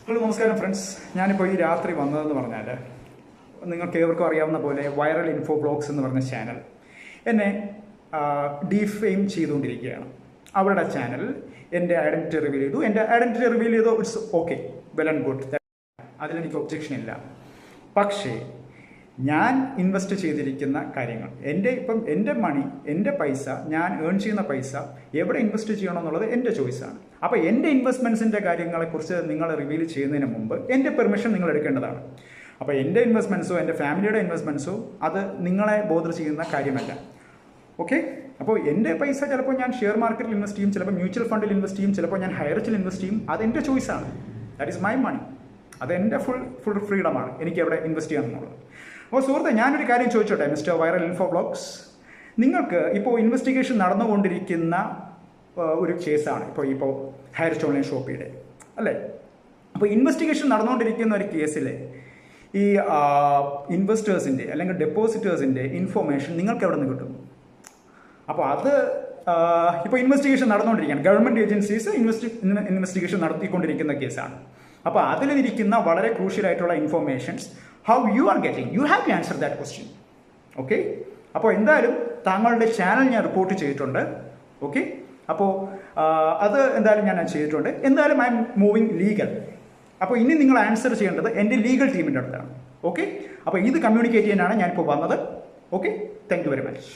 Hello നമസ്കാരം friends, ഞാനിപ്പോൾ ഈ രാത്രി വന്നതെന്ന് പറഞ്ഞാൽ നിങ്ങൾക്ക് ഏവർക്കും അറിയാവുന്ന പോലെ വൈറൽ ഇൻഫോ ബ്ലോഗ്സ് എന്ന് പറഞ്ഞ ചാനൽ എന്നെ ഡീഫെയിം ചെയ്തുകൊണ്ടിരിക്കുകയാണ്. അവരുടെ ചാനൽ എൻ്റെ ഐഡൻറ്റിറ്റി റിവീൽ ചെയ്തു. എൻ്റെ ഐഡൻറ്റിറ്റി റിവീൽ ചെയ്തു, it's okay, well and good, അതിലെനിക്ക് ഒബ്ജെക്ഷൻ ഇല്ല. പക്ഷേ ഞാൻ ഇൻവെസ്റ്റ് ചെയ്തിരിക്കുന്ന കാര്യങ്ങൾ, എൻ്റെ മണി, എൻ്റെ പൈസ, ഞാൻ ഏൺ ചെയ്യുന്ന പൈസ എവിടെ ഇൻവെസ്റ്റ് ചെയ്യണമെന്നുള്ളത് എൻ്റെ ചോയ്സാണ്. അപ്പോൾ എൻ്റെ ഇൻവെസ്റ്റ്മെൻറ്റ്സിൻ്റെ കാര്യങ്ങളെക്കുറിച്ച് നിങ്ങൾ റിവീൽ ചെയ്യുന്നതിന് മുമ്പ് എൻ്റെ പെർമിഷൻ നിങ്ങൾ എടുക്കേണ്ടതാണ്. അപ്പോൾ എൻ്റെ ഇൻവെസ്റ്റ്മെൻറ്റ്സോ എൻ്റെ ഫാമിലിയുടെ ഇൻവെസ്റ്റ്മെൻറ്റ്സോ അത് നിങ്ങളെ ബോധർ ചെയ്യുന്ന കാര്യമല്ല. ഓക്കെ, അപ്പോൾ എൻ്റെ പൈസ ചിലപ്പോൾ ഞാൻ ഷെയർ മാർക്കറ്റിൽ ഇൻവെസ്റ്റ് ചെയ്യും, ചിലപ്പോൾ മ്യൂച്വൽ ഫണ്ടിൽ ഇൻവെസ്റ്റ് ചെയ്യും, ചിലപ്പോൾ ഞാൻ ഹൈറിച്ചിൽ ഇൻവെസ്റ്റ് ചെയ്യും. അതെൻ്റെ ചോയ്സാണ്. That is my money. അതെൻ്റെ ഫുൾ ഫ്രീഡമാണ് എനിക്ക് എവിടെ ഇൻവെസ്റ്റ് ചെയ്യാമെന്നുള്ളത്. അപ്പോൾ സുഹൃത്തെ, ഞാനൊരു കാര്യം ചോദിച്ചോട്ടെ മിസ്റ്റർ വൈറൽ ഇൻഫോ ബ്ലോഗ്സ്, നിങ്ങൾക്ക് ഇപ്പോൾ ഇൻവെസ്റ്റിഗേഷൻ നടന്നുകൊണ്ടിരിക്കുന്ന ഒരു കേസാണ് ഇപ്പോൾ ഹൈറിച്ച് ഓൺലൈൻ ഷോപ്പിയുടെ, അല്ലേ? അപ്പോൾ ഇൻവെസ്റ്റിഗേഷൻ നടന്നുകൊണ്ടിരിക്കുന്ന ഒരു കേസിൽ ഈ ഇൻവെസ്റ്റേഴ്സിൻ്റെ അല്ലെങ്കിൽ ഡെപ്പോസിറ്റേഴ്സിൻ്റെ ഇൻഫോർമേഷൻ നിങ്ങൾക്ക് എവിടെ നിന്ന് കിട്ടും? അപ്പോൾ അത് ഇപ്പോൾ ഇൻവെസ്റ്റിഗേഷൻ നടന്നുകൊണ്ടിരിക്കുകയാണ്. ഗവൺമെൻറ് ഏജൻസീസ് ഇൻവെസ്റ്റിഗേഷൻ നടത്തിക്കൊണ്ടിരിക്കുന്ന കേസാണ്. അപ്പോൾ അതിലിരിക്കുന്ന വളരെ ക്രൂഷ്യലായിട്ടുള്ള informations how you are getting, you have to answer that question. Okay, അപ്പോൾ എന്തായാലും താങ്കളുടെ ചാനൽ ഞാൻ റിപ്പോർട്ട് ചെയ്തിട്ടുണ്ട്. ഓക്കെ, അപ്പോൾ അത് എന്തായാലും ഞാൻ ചെയ്തിട്ടുണ്ട്. എന്തായാലും ഐ എം മൂവിങ് ലീഗൽ. അപ്പോൾ ഇനി നിങ്ങൾ ആൻസർ ചെയ്യേണ്ടത് എൻ്റെ ലീഗൽ ടീമിൻ്റെ അടുത്താണ്. ഓക്കെ, അപ്പോൾ ഇത് കമ്മ്യൂണിക്കേറ്റ് ചെയ്യാനാണ് ഞാനിപ്പോൾ വന്നത്. Okay, thank you very much.